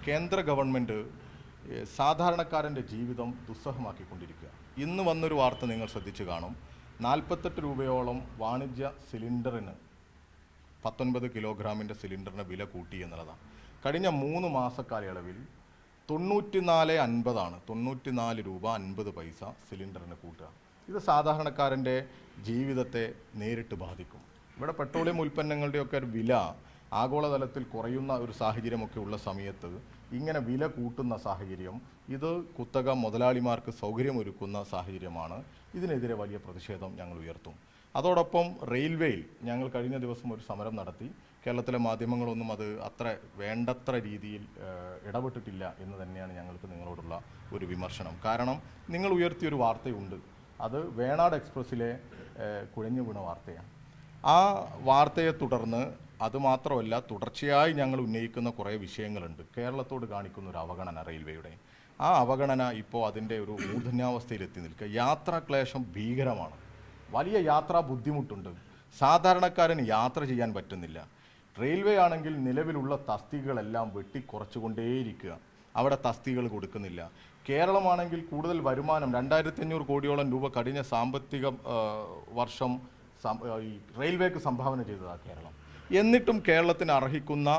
കേന്ദ്ര ഗവൺമെൻറ് സാധാരണക്കാരൻ്റെ ജീവിതം ദുസ്സഹമാക്കിക്കൊണ്ടിരിക്കുക. ഇന്ന് വന്നൊരു വാർത്ത നിങ്ങൾ ശ്രദ്ധിച്ചു കാണും. 48 രൂപയോളം വാണിജ്യ സിലിണ്ടറിന് 19 കിലോഗ്രാമിൻ്റെ സിലിണ്ടറിന് വില കൂട്ടി എന്നുള്ളതാണ്. കഴിഞ്ഞ 3 മാസക്കാലയളവിൽ 94.50 94 രൂപ 50 പൈസ സിലിണ്ടറിന് കൂട്ടുക. ഇത് സാധാരണക്കാരൻ്റെ ജീവിതത്തെ നേരിട്ട് ബാധിക്കും. ഇവിടെ പെട്രോളിയം ഉൽപ്പന്നങ്ങളുടെയൊക്കെ ഒരു വില ആഗോളതലത്തിൽ കുറയുന്ന ഒരു സാഹചര്യമൊക്കെ ഉള്ള സമയത്ത് ഇങ്ങനെ വില കൂട്ടുന്ന സാഹചര്യം ഇത് കുത്തക മുതലാളിമാർക്ക് സൗകര്യമൊരുക്കുന്ന സാഹചര്യമാണ്. ഇതിനെതിരെ വലിയ പ്രതിഷേധം ഞങ്ങൾ ഉയർത്തും. അതോടൊപ്പം റെയിൽവേയിൽ ഞങ്ങൾ കഴിഞ്ഞ ദിവസം ഒരു സമരം നടത്തി. കേരളത്തിലെ മാധ്യമങ്ങളൊന്നും അത് വേണ്ടത്ര രീതിയിൽ ഇടപെട്ടിട്ടില്ല എന്ന് തന്നെയാണ് ഞങ്ങൾക്ക് നിങ്ങളോടുള്ള ഒരു വിമർശനം. കാരണം നിങ്ങൾ ഉയർത്തിയൊരു വാർത്തയുണ്ട്, അത് വേണാട് എക്സ്പ്രസ്സിലെ കുഴഞ്ഞു വീണ വാർത്തയാണ്. ആ വാർത്തയെ തുടർന്ന് അതുമാത്രമല്ല, തുടർച്ചയായി ഞങ്ങൾ ഉന്നയിക്കുന്ന കുറേ വിഷയങ്ങളുണ്ട്. കേരളത്തോട് കാണിക്കുന്ന ഒരു അവഗണന റെയിൽവേയുടെ, ആ അവഗണന ഇപ്പോൾ അതിൻ്റെ ഒരു മൂർധന്യാവസ്ഥയിലെത്തി നിൽക്കുക. യാത്രാക്ലേശം ഭീകരമാണ്. വലിയ യാത്രാ ബുദ്ധിമുട്ടുണ്ട്. സാധാരണക്കാരന് യാത്ര ചെയ്യാൻ പറ്റുന്നില്ല. റെയിൽവേ ആണെങ്കിൽ നിലവിലുള്ള തസ്തികകളെല്ലാം വെട്ടിക്കുറച്ചുകൊണ്ടേയിരിക്കുക. അവിടെ തസ്തികകൾ കൊടുക്കുന്നില്ല. കേരളമാണെങ്കിൽ കൂടുതൽ വരുമാനം 2500 കോടിയോളം രൂപ കഴിഞ്ഞ സാമ്പത്തിക വർഷം ഈ റെയിൽവേക്ക് സംഭാവന ചെയ്തതാണ് കേരളം. എന്നിട്ടും കേരളത്തിന് അർഹിക്കുന്ന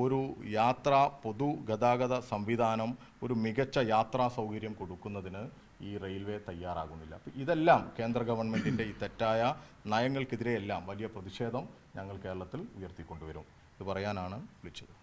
ഒരു പൊതുഗതാഗത സംവിധാനം, ഒരു മികച്ച യാത്രാ സൗകര്യം കൊടുക്കുന്നതിന് ഈ റെയിൽവേ തയ്യാറാകുന്നില്ല. ഇതെല്ലാം കേന്ദ്ര ഗവൺമെൻറ്റിൻ്റെ ഈ തെറ്റായ നയങ്ങൾക്കെതിരെയെല്ലാം വലിയ പ്രതിഷേധം ഞങ്ങൾ കേരളത്തിൽ ഉയർത്തിക്കൊണ്ടുവരും. ഇത് പറയാനാണ് വിളിച്ചത്.